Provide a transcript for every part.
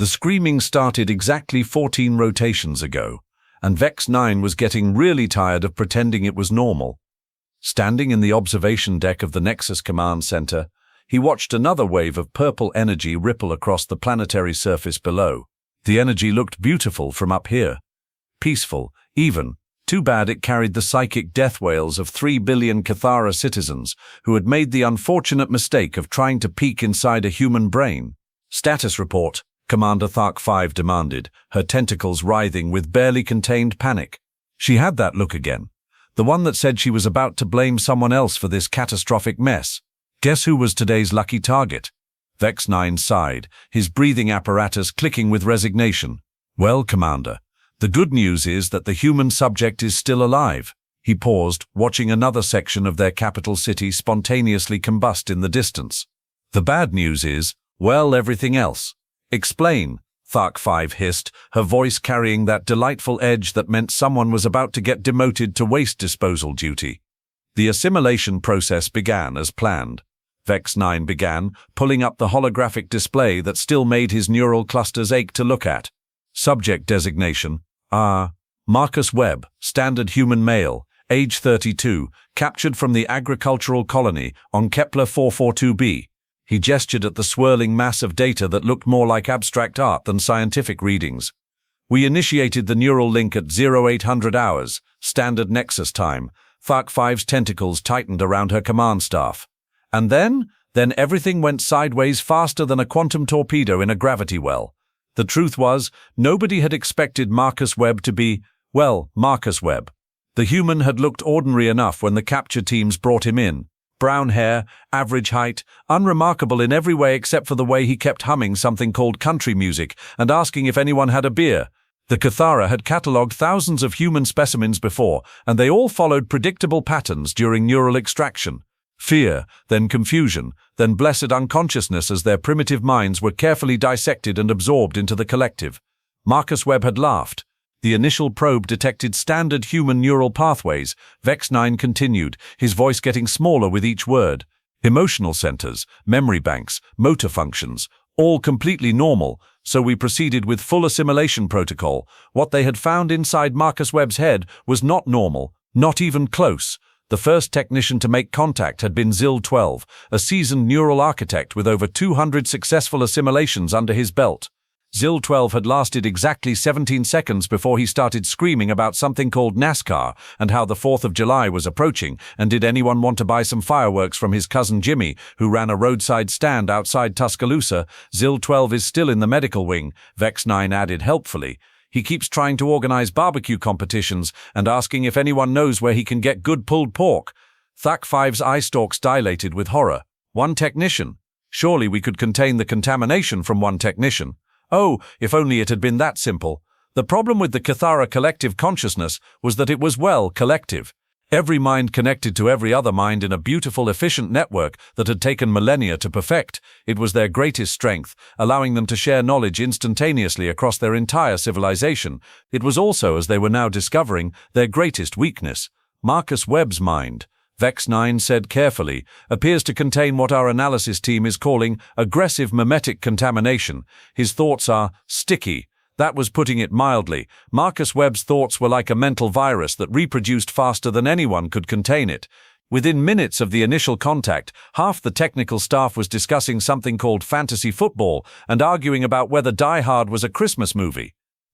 The screaming started exactly 14 rotations ago, and Vex 9 was getting really tired of pretending it was normal. Standing in the observation deck of the Nexus Command Center, he watched another wave of purple energy ripple across the planetary surface below. The energy looked beautiful from up here. Peaceful, even. Too bad it carried the psychic death wails of 3 billion Cathara citizens who had made the unfortunate mistake of trying to peek inside a human brain. Status report, Commander Thark 5 demanded, her tentacles writhing with barely contained panic. She had that look again. The one that said she was about to blame someone else for this catastrophic mess. Guess who was today's lucky target? Vex 9 sighed, his breathing apparatus clicking with resignation. Well, Commander, the good news is that the human subject is still alive. He paused, watching another section of their capital city spontaneously combust in the distance. The bad news is, well, everything else. Explain, Thark 5 hissed, her voice carrying that delightful edge that meant someone was about to get demoted to waste disposal duty. The assimilation process began as planned. Vex 9 began, pulling up the holographic display that still made his neural clusters ache to look at. Subject designation, Marcus Webb, standard human male, age 32, captured from the agricultural colony on Kepler 442b. He gestured at the swirling mass of data that looked more like abstract art than scientific readings. We initiated the neural link at 0800 hours, standard Nexus time. Thark 5's tentacles tightened around her command staff. And then everything went sideways faster than a quantum torpedo in a gravity well. The truth was, nobody had expected Marcus Webb to be, well, Marcus Webb. The human had looked ordinary enough when the capture teams brought him in. Brown hair, average height, unremarkable in every way except for the way he kept humming something called country music and asking if anyone had a beer. The Cathara had catalogued thousands of human specimens before, and they all followed predictable patterns during neural extraction. Fear, then confusion, then blessed unconsciousness as their primitive minds were carefully dissected and absorbed into the collective. Marcus Webb had laughed. The initial probe detected standard human neural pathways. Vex 9 continued, his voice getting smaller with each word. Emotional centers, memory banks, motor functions, all completely normal, so we proceeded with full assimilation protocol. What they had found inside Marcus Webb's head was not normal, not even close. The first technician to make contact had been ZIL 12, a seasoned neural architect with over 200 successful assimilations under his belt. ZIL 12 had lasted exactly 17 seconds before he started screaming about something called NASCAR and how the 4th of July was approaching, and did anyone want to buy some fireworks from his cousin Jimmy, who ran a roadside stand outside Tuscaloosa. ZIL 12 is still in the medical wing, Vex 9 added helpfully. He keeps trying to organize barbecue competitions and asking if anyone knows where he can get good pulled pork. Thark 5's eye stalks dilated with horror. One technician? Surely we could contain the contamination from one technician. Oh, if only it had been that simple. The problem with the Cathara collective consciousness was that it was, well, collective. Every mind connected to every other mind in a beautiful, efficient network that had taken millennia to perfect. It was their greatest strength, allowing them to share knowledge instantaneously across their entire civilization. It was also, as they were now discovering, their greatest weakness. Marcus Webb's mind, Vex 9 said carefully, appears to contain what our analysis team is calling aggressive mimetic contamination. His thoughts are sticky. That was putting it mildly. Marcus Webb's thoughts were like a mental virus that reproduced faster than anyone could contain it. Within minutes of the initial contact, half the technical staff was discussing something called fantasy football and arguing about whether Die Hard was a Christmas movie.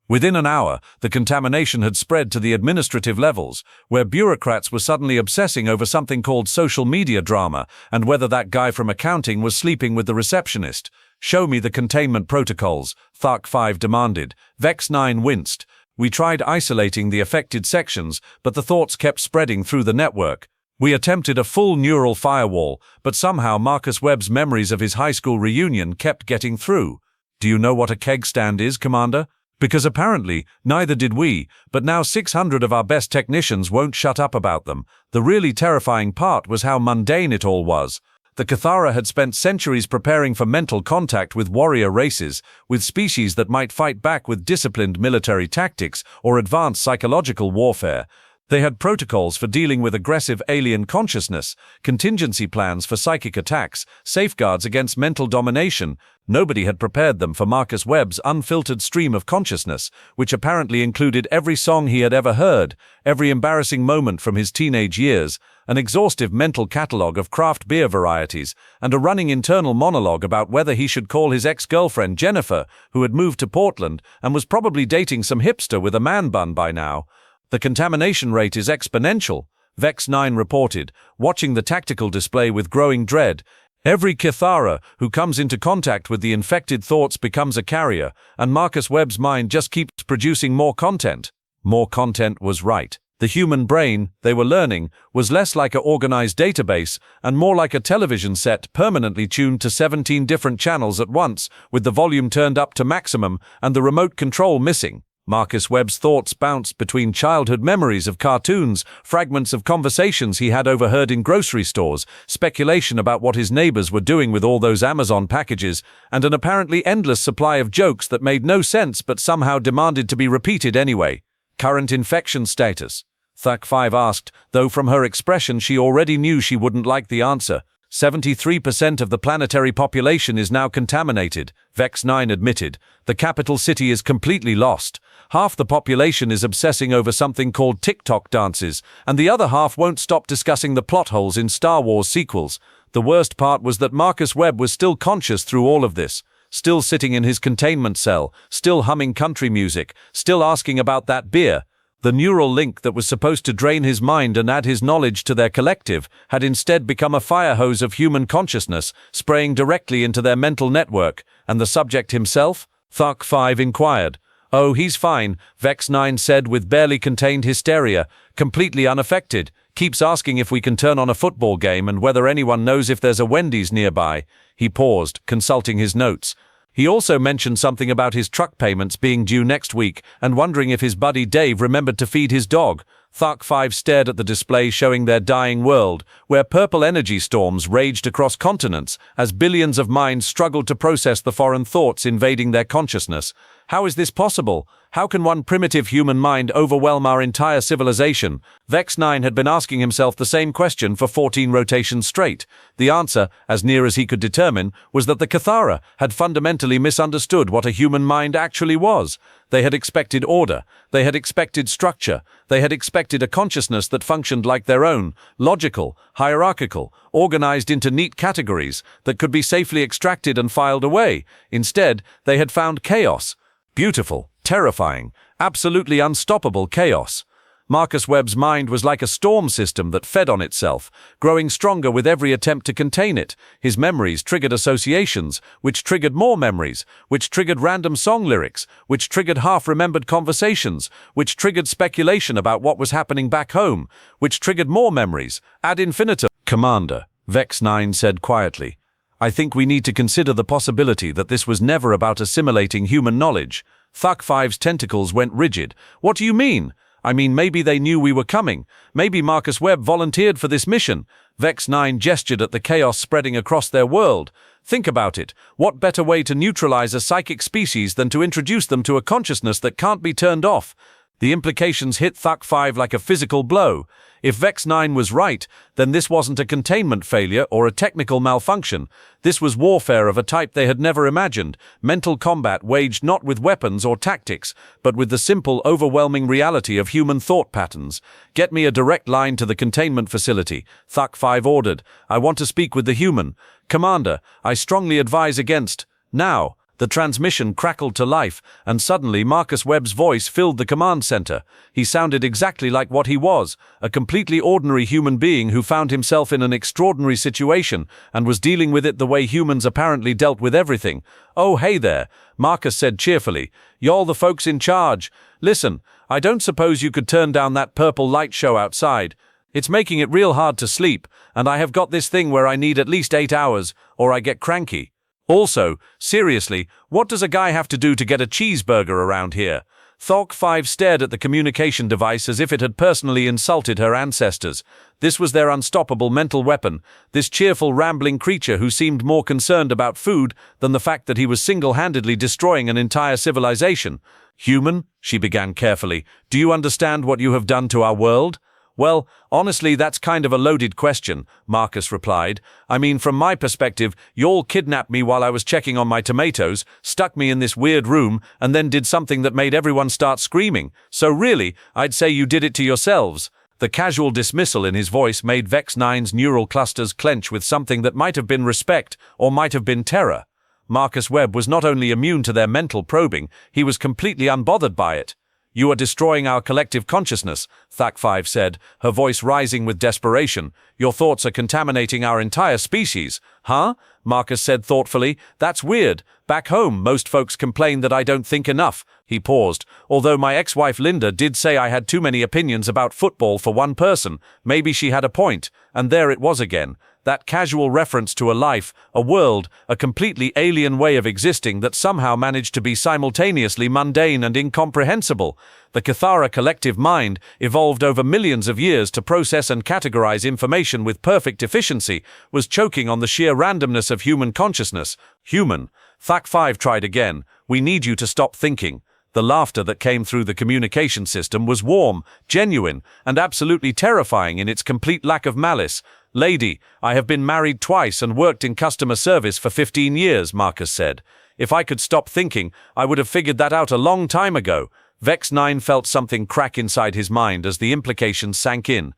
Within an hour, the contamination had spread to the administrative levels, where bureaucrats were suddenly obsessing over something called social media drama and whether that guy from accounting was sleeping with the receptionist. Show me the containment protocols, Thark 5 demanded. Vex 9 winced. We tried isolating the affected sections, but the thoughts kept spreading through the network. We attempted a full neural firewall, but somehow Marcus Webb's memories of his high school reunion kept getting through. Do you know what a keg stand is, Commander? Because apparently, neither did we, but now 600 of our best technicians won't shut up about them. The really terrifying part was how mundane it all was. The Cathara had spent centuries preparing for mental contact with warrior races, with species that might fight back with disciplined military tactics or advanced psychological warfare. They had protocols for dealing with aggressive alien consciousness, contingency plans for psychic attacks, safeguards against mental domination. Nobody had prepared them for Marcus Webb's unfiltered stream of consciousness, which apparently included every song he had ever heard, every embarrassing moment from his teenage years, an exhaustive mental catalogue of craft beer varieties, and a running internal monologue about whether he should call his ex-girlfriend Jennifer, who had moved to Portland and was probably dating some hipster with a man bun by now. The contamination rate is exponential, Vex 9 reported, watching the tactical display with growing dread. Every Kithara who comes into contact with the infected thoughts becomes a carrier, and Marcus Webb's mind just keeps producing more content. More content was right. The human brain, they were learning, was less like an organized database and more like a television set permanently tuned to 17 different channels at once, with the volume turned up to maximum and the remote control missing. Marcus Webb's thoughts bounced between childhood memories of cartoons, fragments of conversations he had overheard in grocery stores, speculation about what his neighbors were doing with all those Amazon packages, and an apparently endless supply of jokes that made no sense but somehow demanded to be repeated anyway. Current infection status? Thuck5 asked, though from her expression she already knew she wouldn't like the answer. 73% of the planetary population is now contaminated, Vex 9 admitted. The capital city is completely lost. Half the population is obsessing over something called TikTok dances, and the other half won't stop discussing the plot holes in Star Wars sequels. The worst part was that Marcus Webb was still conscious through all of this, still sitting in his containment cell, still humming country music, still asking about that beer. The neural link that was supposed to drain his mind and add his knowledge to their collective had instead become a fire hose of human consciousness, spraying directly into their mental network. And the subject himself? Thuck5 inquired. Oh, he's fine, Vex 9 said with barely contained hysteria, completely unaffected. Keeps asking if we can turn on a football game and whether anyone knows if there's a Wendy's nearby. He paused, consulting his notes. He also mentioned something about his truck payments being due next week and wondering if his buddy Dave remembered to feed his dog. Thuck5 stared at the display showing their dying world, where purple energy storms raged across continents as billions of minds struggled to process the foreign thoughts invading their consciousness. How is this possible? How can one primitive human mind overwhelm our entire civilization? Vex 9 had been asking himself the same question for 14 rotations straight. The answer, as near as he could determine, was that the Kithara had fundamentally misunderstood what a human mind actually was. They had expected order. They had expected structure. They had expected a consciousness that functioned like their own, logical, hierarchical, organized into neat categories that could be safely extracted and filed away. Instead, they had found chaos. Beautiful, terrifying, absolutely unstoppable chaos. Marcus Webb's mind was like a storm system that fed on itself, growing stronger with every attempt to contain it. His memories triggered associations, which triggered more memories, which triggered random song lyrics, which triggered half-remembered conversations, which triggered speculation about what was happening back home, which triggered more memories, ad infinitum. Commander, Vex 9 said quietly, I think we need to consider the possibility that this was never about assimilating human knowledge. Thuck5's tentacles went rigid. What do you mean? I mean, maybe they knew we were coming. Maybe Marcus Webb volunteered for this mission. Vex 9 gestured at the chaos spreading across their world. Think about it. What better way to neutralize a psychic species than to introduce them to a consciousness that can't be turned off? The implications hit Thuck5 like a physical blow. If Vex 9 was right, then this wasn't a containment failure or a technical malfunction. This was warfare of a type they had never imagined, mental combat waged not with weapons or tactics, but with the simple, overwhelming reality of human thought patterns. Get me a direct line to the containment facility, Thuck5 ordered. I want to speak with the human. Commander, I strongly advise against. Now. The transmission crackled to life, and suddenly Marcus Webb's voice filled the command center. He sounded exactly like what he was, a completely ordinary human being who found himself in an extraordinary situation and was dealing with it the way humans apparently dealt with everything. Oh, hey there, Marcus said cheerfully. Y'all the folks in charge. Listen, I don't suppose you could turn down that purple light show outside. It's making it real hard to sleep, and I have got this thing where I need at least 8 hours, or I get cranky. Also, seriously, what does a guy have to do to get a cheeseburger around here? Thuck5 stared at the communication device as if it had personally insulted her ancestors. This was their unstoppable mental weapon, this cheerful, rambling creature who seemed more concerned about food than the fact that he was single-handedly destroying an entire civilization. Human, she began carefully, do you understand what you have done to our world? Well, honestly, that's kind of a loaded question, Marcus replied. I mean, from my perspective, y'all kidnapped me while I was checking on my tomatoes, stuck me in this weird room, and then did something that made everyone start screaming. So really, I'd say you did it to yourselves. The casual dismissal in his voice made Vex 9's neural clusters clench with something that might have been respect or might have been terror. Marcus Webb was not only immune to their mental probing, he was completely unbothered by it. You are destroying our collective consciousness, Thak-5 said, her voice rising with desperation. Your thoughts are contaminating our entire species. Huh? Marcus said thoughtfully. That's weird. Back home, most folks complain that I don't think enough. He paused. Although my ex-wife Linda did say I had too many opinions about football for one person, maybe she had a point. And there it was again. That casual reference to a life, a world, a completely alien way of existing that somehow managed to be simultaneously mundane and incomprehensible. The Cathara collective mind evolved over millions of years to process and categorize information with perfect efficiency, was choking on the sheer randomness of human consciousness. Human. Thak-5 tried again. We need you to stop thinking. The laughter that came through the communication system was warm, genuine, and absolutely terrifying in its complete lack of malice. Lady, I have been married twice and worked in customer service for 15 years, Marcus said. If I could stop thinking, I would have figured that out a long time ago. Vex 9 felt something crack inside his mind as the implications sank in.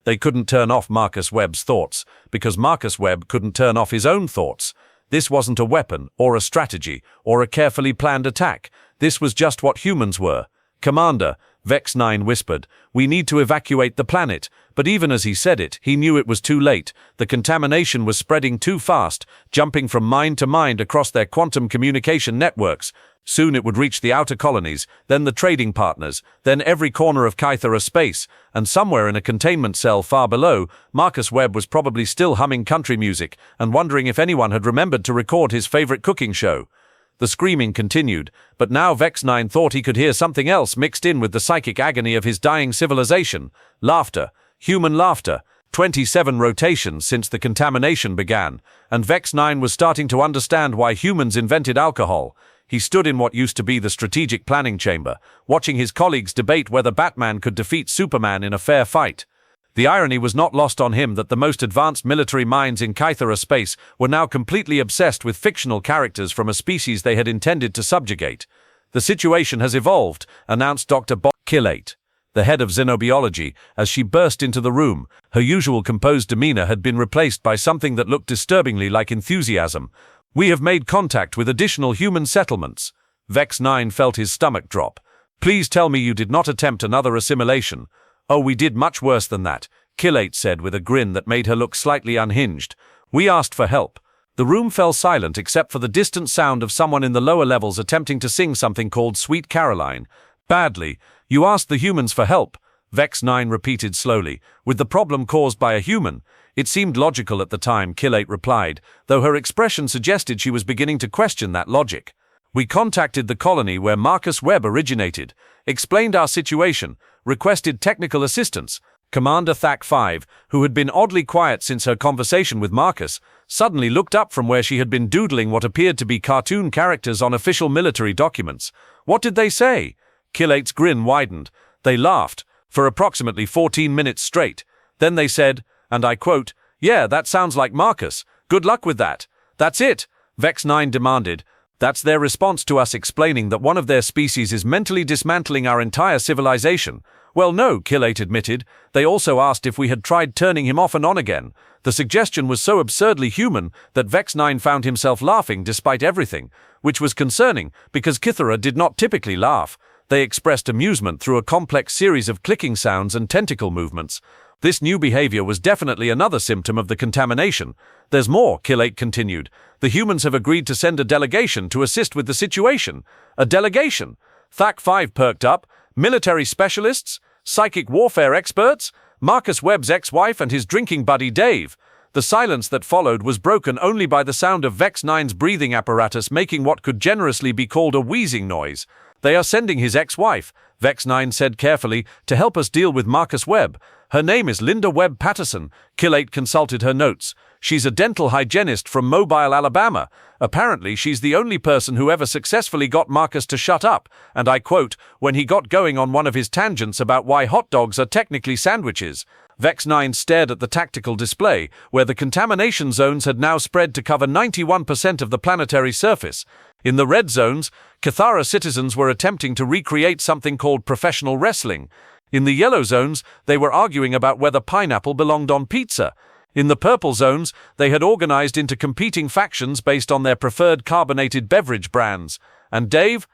They couldn't turn off Marcus Webb's thoughts, because Marcus Webb couldn't turn off his own thoughts. This wasn't a weapon, or a strategy, or a carefully planned attack. This was just what humans were. Commander, Vex 9 whispered, we need to evacuate the planet. But even as he said it, he knew it was too late. The contamination was spreading too fast, jumping from mind to mind across their quantum communication networks. Soon it would reach the outer colonies, then the trading partners, then every corner of Kythera space, and somewhere in a containment cell far below, Marcus Webb was probably still humming country music and wondering if anyone had remembered to record his favorite cooking show. The screaming continued, but now Vex 9 thought he could hear something else mixed in with the psychic agony of his dying civilization. Laughter. Human laughter. 27 rotations since the contamination began, and Vex 9 was starting to understand why humans invented alcohol. He stood in what used to be the strategic planning chamber, watching his colleagues debate whether Batman could defeat Superman in a fair fight. The irony was not lost on him that the most advanced military minds in Kythera space were now completely obsessed with fictional characters from a species they had intended to subjugate. The situation has evolved, announced Dr. Kilate, the head of xenobiology, as she burst into the room. Her usual composed demeanor had been replaced by something that looked disturbingly like enthusiasm. We have made contact with additional human settlements. Vex 9 felt his stomach drop. Please tell me you did not attempt another assimilation. Oh, we did much worse than that, Kilate said with a grin that made her look slightly unhinged. We asked for help. The room fell silent except for the distant sound of someone in the lower levels attempting to sing something called Sweet Caroline. Badly. You asked the humans for help, Vex 9 repeated slowly, with the problem caused by a human. It seemed logical at the time, Kilate replied, though her expression suggested she was beginning to question that logic. We contacted the colony where Marcus Webb originated, explained our situation, requested technical assistance. Commander Thak-5, who had been oddly quiet since her conversation with Marcus, suddenly looked up from where she had been doodling what appeared to be cartoon characters on official military documents. What did they say? Kilate's grin widened. They laughed, for approximately 14 minutes straight. Then they said, and I quote, "Yeah, that sounds like Marcus. Good luck with that." That's it, Vex 9 demanded. That's their response to us explaining that one of their species is mentally dismantling our entire civilization. Well, no, Kilate admitted. They also asked if we had tried turning him off and on again. The suggestion was so absurdly human that Vex 9 found himself laughing despite everything, which was concerning because Kythera did not typically laugh. They expressed amusement through a complex series of clicking sounds and tentacle movements. This new behavior was definitely another symptom of the contamination. There's more, Kilate continued. The humans have agreed to send a delegation to assist with the situation. A delegation? Thak-5 perked up. Military specialists? Psychic warfare experts? Marcus Webb's ex-wife and his drinking buddy Dave. The silence that followed was broken only by the sound of Vex 9's breathing apparatus making what could generously be called a wheezing noise. They are sending his ex-wife, Vex9 said carefully, to help us deal with Marcus Webb. Her name is Linda Webb Patterson. Killate consulted her notes. She's a dental hygienist from Mobile, Alabama. Apparently, she's the only person who ever successfully got Marcus to shut up, and I quote, when he got going on one of his tangents about why hot dogs are technically sandwiches. Vex9 stared at the tactical display, where the contamination zones had now spread to cover 91% of the planetary surface. In the red zones, Cathara citizens were attempting to recreate something called professional wrestling. In the yellow zones, they were arguing about whether pineapple belonged on pizza. In the purple zones, they had organized into competing factions based on their preferred carbonated beverage brands. And Dave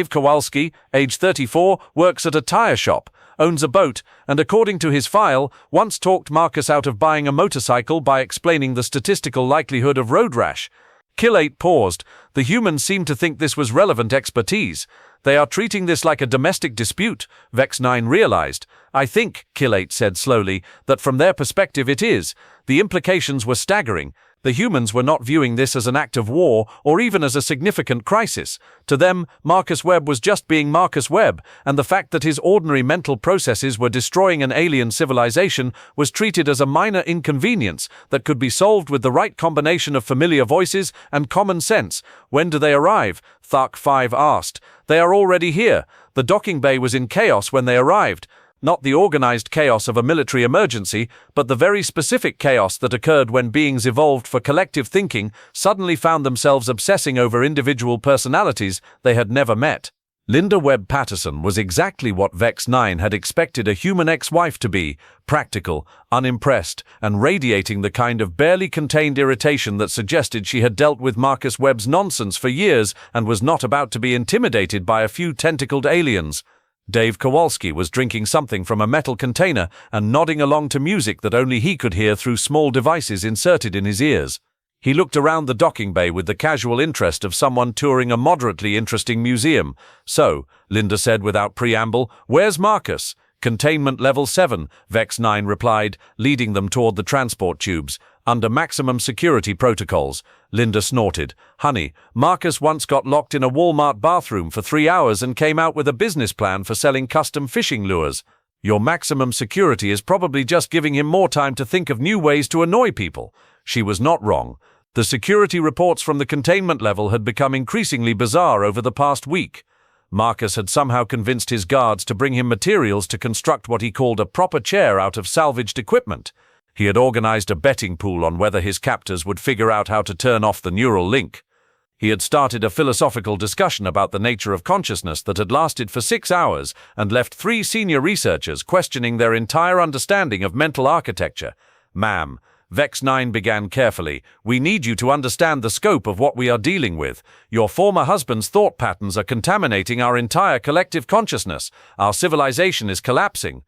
Kowalski, age 34, works at a tire shop, owns a boat, and according to his file, once talked Marcus out of buying a motorcycle by explaining the statistical likelihood of road rash. Killate paused. The humans seemed to think this was relevant expertise. They are treating this like a domestic dispute, Vex9 realized. I think, Killate said slowly, that from their perspective it is. The implications were staggering. The humans were not viewing this as an act of war or even as a significant crisis. To them, Marcus Webb was just being Marcus Webb, and the fact that his ordinary mental processes were destroying an alien civilization was treated as a minor inconvenience that could be solved with the right combination of familiar voices and common sense. When do they arrive? Thark 5 asked. They are already here. The docking bay was in chaos when they arrived. Not the organized chaos of a military emergency, but the very specific chaos that occurred when beings evolved for collective thinking suddenly found themselves obsessing over individual personalities they had never met. Linda Webb Patterson was exactly what Vex9 had expected a human ex-wife to be, practical, unimpressed, and radiating the kind of barely contained irritation that suggested she had dealt with Marcus Webb's nonsense for years and was not about to be intimidated by a few tentacled aliens. Dave Kowalski was drinking something from a metal container and nodding along to music that only he could hear through small devices inserted in his ears. He looked around the docking bay with the casual interest of someone touring a moderately interesting museum. So, Linda said without preamble, "Where's Marcus?" "Containment level 7, Vex9 replied, leading them toward the transport tubes. "Under maximum security protocols." Linda snorted. "Honey, Marcus once got locked in a Walmart bathroom for 3 hours and came out with a business plan for selling custom fishing lures. Your maximum security is probably just giving him more time to think of new ways to annoy people." She was not wrong. The security reports from the containment level had become increasingly bizarre over the past week. Marcus had somehow convinced his guards to bring him materials to construct what he called a proper chair out of salvaged equipment. He had organized a betting pool on whether his captors would figure out how to turn off the neural link. He had started a philosophical discussion about the nature of consciousness that had lasted for 6 hours and left 3 senior researchers questioning their entire understanding of mental architecture. "Ma'am," Vex9 began carefully, "we need you to understand the scope of what we are dealing with. Your former husband's thought patterns are contaminating our entire collective consciousness. Our civilization is collapsing."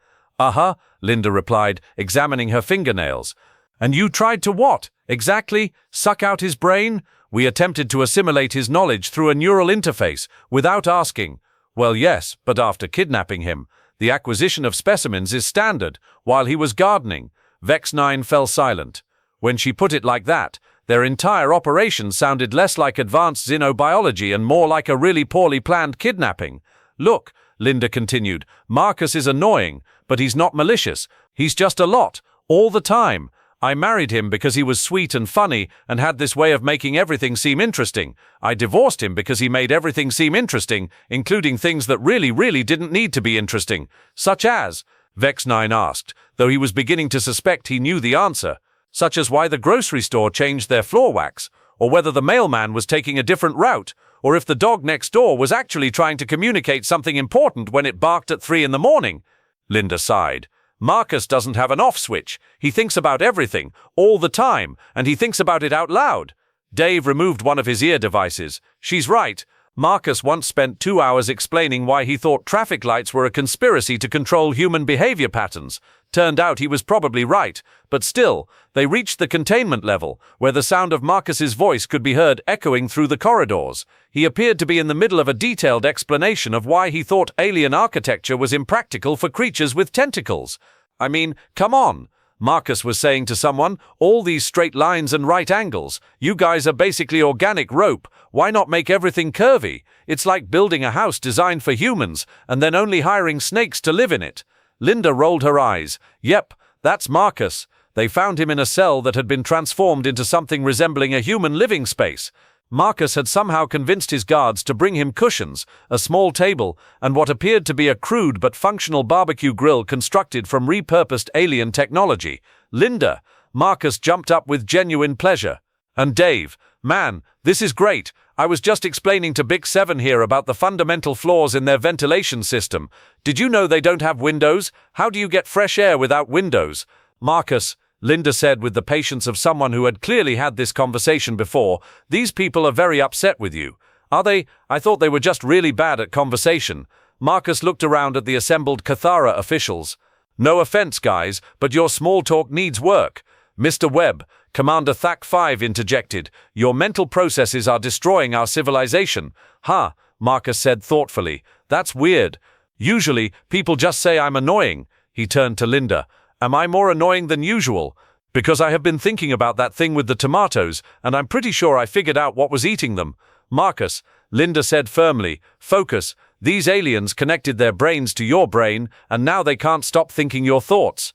Linda replied, examining her fingernails. "And you tried to what? Exactly? Suck out his brain?" "We attempted to assimilate his knowledge through a neural interface, without asking." "Well, yes, but after kidnapping him. The acquisition of specimens is standard, while he was gardening." Vex9 fell silent. When she put it like that, their entire operation sounded less like advanced xenobiology and more like a really poorly planned kidnapping. "Look," Linda continued, "Marcus is annoying, but he's not malicious. He's just a lot, all the time. I married him because he was sweet and funny and had this way of making everything seem interesting. I divorced him because he made everything seem interesting, including things that really didn't need to be interesting." "Such as?" Vex9 asked, though he was beginning to suspect he knew the answer. "Such as why the grocery store changed their floor wax, or whether the mailman was taking a different route, or if the dog next door was actually trying to communicate something important when it barked at 3 in the morning. Linda sighed. "Marcus doesn't have an off switch. He thinks about everything, all the time, and he thinks about it out loud." Dave removed one of his ear devices. "She's right. Marcus once spent 2 hours explaining why he thought traffic lights were a conspiracy to control human behavior patterns. Turned out he was probably right, but still, they reached the containment level, where the sound of Marcus's voice could be heard echoing through the corridors. He appeared to be in the middle of a detailed explanation of why he thought alien architecture was impractical for creatures with tentacles. I mean, come on." Marcus was saying to someone. All these straight lines and right angles. You guys are basically organic rope. Why not make everything curvy? It's like building a house designed for humans and then only hiring snakes to live in it. Linda rolled her eyes. Yep, that's Marcus. They found him in a cell that had been transformed into something resembling a human living space. Marcus had somehow convinced his guards to bring him cushions, a small table, and what appeared to be a crude but functional barbecue grill constructed from repurposed alien technology. Linda, Marcus jumped up with genuine pleasure. And Dave, man, this is great. I was just explaining to Big 7 here about the fundamental flaws in their ventilation system. Did you know they don't have windows? How do you get fresh air without windows? Marcus, Linda said with the patience of someone who had clearly had this conversation before, these people are very upset with you. Are they? I thought they were just really bad at conversation. Marcus looked around at the assembled Cathara officials. No offense, guys, but your small talk needs work. Mr. Webb, Commander SCI-FI interjected, your mental processes are destroying our civilization. Huh, Marcus said thoughtfully. That's weird. Usually, people just say I'm annoying. He turned to Linda. Am I more annoying than usual? Because I have been thinking about that thing with the tomatoes, and I'm pretty sure I figured out what was eating them. Marcus, Linda said firmly, focus. These aliens connected their brains to your brain, and now they can't stop thinking your thoughts.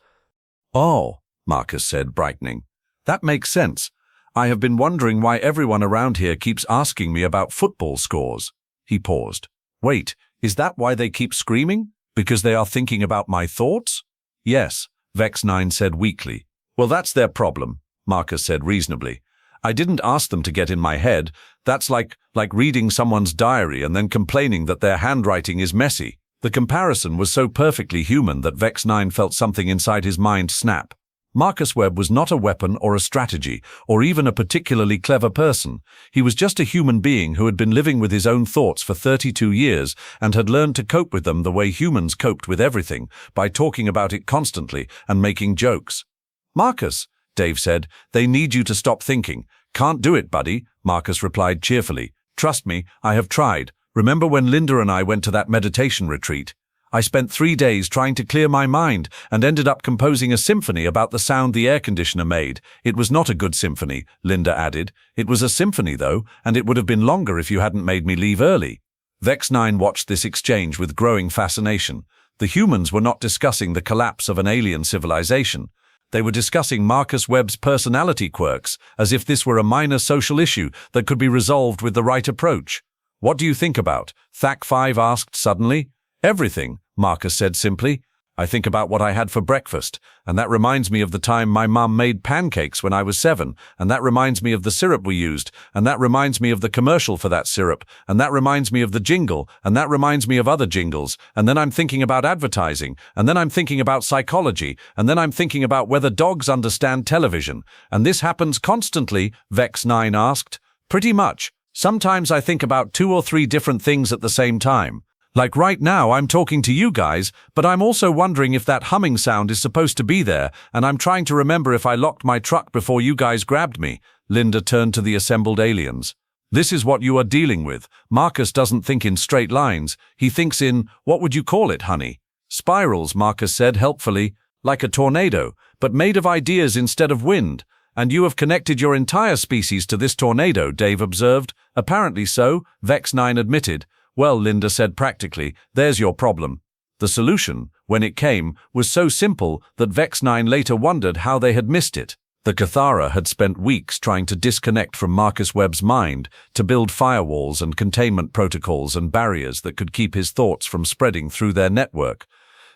Oh, Marcus said, brightening. That makes sense. I have been wondering why everyone around here keeps asking me about football scores. He paused. Wait, is that why they keep screaming? Because they are thinking about my thoughts? Yes, Vex 9 said weakly. Well, that's their problem, Marcus said reasonably. I didn't ask them to get in my head. That's like reading someone's diary and then complaining that their handwriting is messy. The comparison was so perfectly human that Vex 9 felt something inside his mind snap. Marcus Webb was not a weapon or a strategy, or even a particularly clever person. He was just a human being who had been living with his own thoughts for 32 years and had learned to cope with them the way humans coped with everything, by talking about it constantly and making jokes. Marcus, Dave said, they need you to stop thinking. Can't do it, buddy, Marcus replied cheerfully. Trust me, I have tried. Remember when Linda and I went to that meditation retreat? I spent 3 days trying to clear my mind and ended up composing a symphony about the sound the air conditioner made. It was not a good symphony, Linda added. It was a symphony, though, and it would have been longer if you hadn't made me leave early. Vex 9 watched this exchange with growing fascination. The humans were not discussing the collapse of an alien civilization. They were discussing Marcus Webb's personality quirks, as if this were a minor social issue that could be resolved with the right approach. What do you think about? SCI-FI asked suddenly. Everything, Marcus said simply. I think about what I had for breakfast, and that reminds me of the time my mum made pancakes when I was 7, and that reminds me of the syrup we used, and that reminds me of the commercial for that syrup, and that reminds me of the jingle, and that reminds me of other jingles, and then I'm thinking about advertising, and then I'm thinking about psychology, and then I'm thinking about whether dogs understand television. And this happens constantly, Vex 9 asked. Pretty much. Sometimes I think about 2 or 3 different things at the same time. Like right now, I'm talking to you guys, but I'm also wondering if that humming sound is supposed to be there, and I'm trying to remember if I locked my truck before you guys grabbed me. Linda turned to the assembled aliens. This is what you are dealing with. Marcus doesn't think in straight lines. He thinks in, what would you call it, honey? Spirals, Marcus said helpfully, like a tornado, but made of ideas instead of wind. And you have connected your entire species to this tornado, Dave observed. Apparently so, Vex 9 admitted. Well, Linda said practically, there's your problem. The solution, when it came, was so simple that Vex 9 later wondered how they had missed it. The Cathara had spent weeks trying to disconnect from Marcus Webb's mind, to build firewalls and containment protocols and barriers that could keep his thoughts from spreading through their network.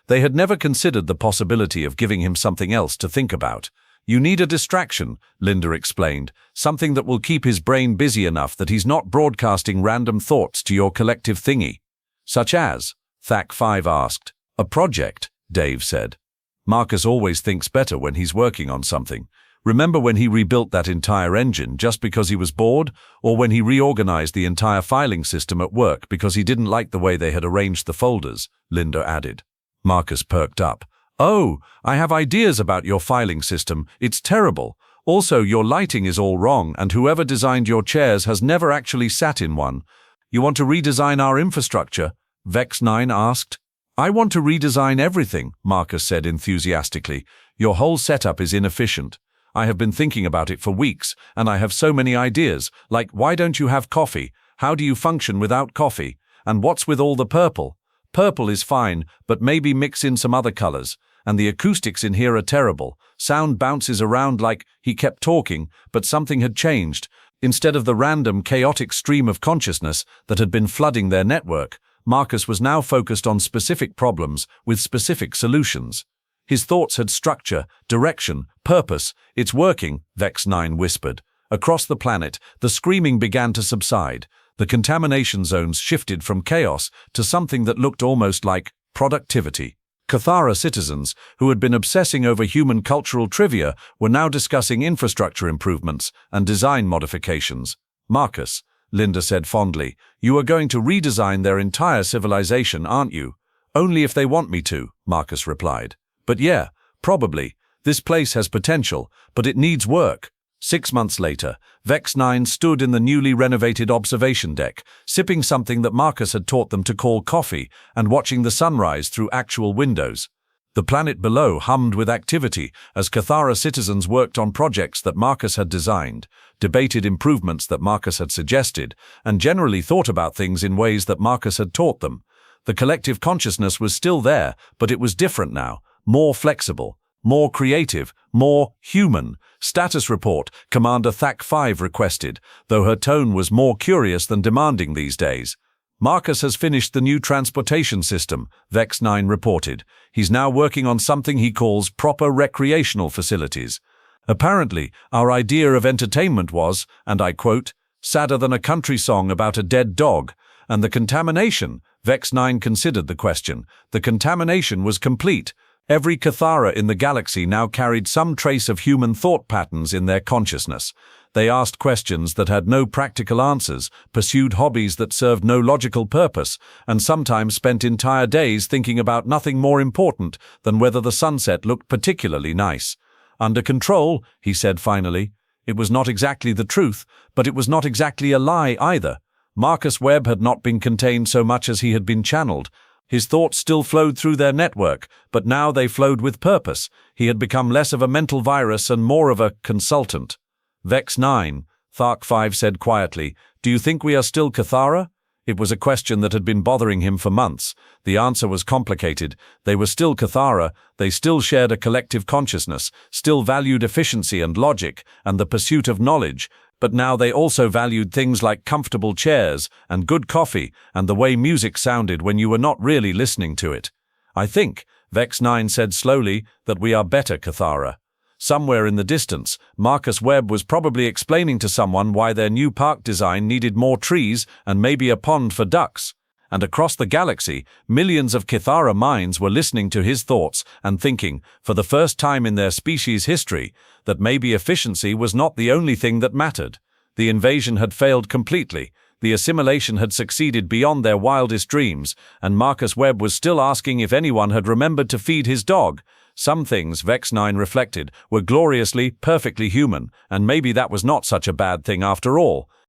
They had never considered the possibility of giving him something else to think about. You need a distraction, Linda explained, something that will keep his brain busy enough that he's not broadcasting random thoughts to your collective thingy. Such as? SCI-FI asked. A project, Dave said. Marcus always thinks better when he's working on something. Remember when he rebuilt that entire engine just because he was bored? Or when he reorganized the entire filing system at work because he didn't like the way they had arranged the folders, Linda added. Marcus perked up. Oh, I have ideas about your filing system. It's terrible. Also, your lighting is all wrong, and whoever designed your chairs has never actually sat in one. You want to redesign our infrastructure? Vex 9 asked. I want to redesign everything, Marcus said enthusiastically. Your whole setup is inefficient. I have been thinking about it for weeks, and I have so many ideas, like why don't you have coffee? How do you function without coffee? And what's with all the purple? Purple is fine, but maybe mix in some other colors. And the acoustics in here are terrible. Sound bounces around like he kept talking, but something had changed. Instead of the random, chaotic stream of consciousness that had been flooding their network, Marcus was now focused on specific problems with specific solutions. His thoughts had structure, direction, purpose. It's working, Vex 9 whispered. Across the planet, the screaming began to subside. The contamination zones shifted from chaos to something that looked almost like productivity. Cathara citizens, who had been obsessing over human cultural trivia, were now discussing infrastructure improvements and design modifications. Marcus, Linda said fondly, you are going to redesign their entire civilization, aren't you? Only if they want me to, Marcus replied. But yeah, probably. This place has potential, but it needs work. 6 months later, Vex 9 stood in the newly renovated observation deck, sipping something that Marcus had taught them to call coffee and watching the sunrise through actual windows. The planet below hummed with activity as Cathara citizens worked on projects that Marcus had designed, debated improvements that Marcus had suggested, and generally thought about things in ways that Marcus had taught them. The collective consciousness was still there, but it was different now, more flexible, more creative, more human. Status report, Commander Thak 5 requested, though her tone was more curious than demanding these days. Marcus has finished the new transportation system, Vex 9 reported. He's now working on something he calls proper recreational facilities. Apparently, our idea of entertainment was, and I quote, sadder than a country song about a dead dog. And the contamination, Vex 9 considered the question. The contamination was complete. Every Cathara in the galaxy now carried some trace of human thought patterns in their consciousness. They asked questions that had no practical answers, pursued hobbies that served no logical purpose, and sometimes spent entire days thinking about nothing more important than whether the sunset looked particularly nice. Under control, he said finally. It was not exactly the truth, but it was not exactly a lie either. Marcus Webb had not been contained so much as he had been channeled. His thoughts still flowed through their network, but now they flowed with purpose. He had become less of a mental virus and more of a consultant. Vex 9, Thark 5 said quietly, do you think we are still Cathara? It was a question that had been bothering him for months. The answer was complicated. They were still Cathara, they still shared a collective consciousness, still valued efficiency and logic, and the pursuit of knowledge, but now they also valued things like comfortable chairs and good coffee and the way music sounded when you were not really listening to it. I think, Vex 9 said slowly, that we are better Cathara. Somewhere in the distance, Marcus Webb was probably explaining to someone why their new park design needed more trees and maybe a pond for ducks. And across the galaxy, millions of Cathara minds were listening to his thoughts and thinking, for the first time in their species' history, that maybe efficiency was not the only thing that mattered. The invasion had failed completely, the assimilation had succeeded beyond their wildest dreams, and Marcus Webb was still asking if anyone had remembered to feed his dog. Some things, Vex 9 reflected, were gloriously, perfectly human, and maybe that was not such a bad thing after all.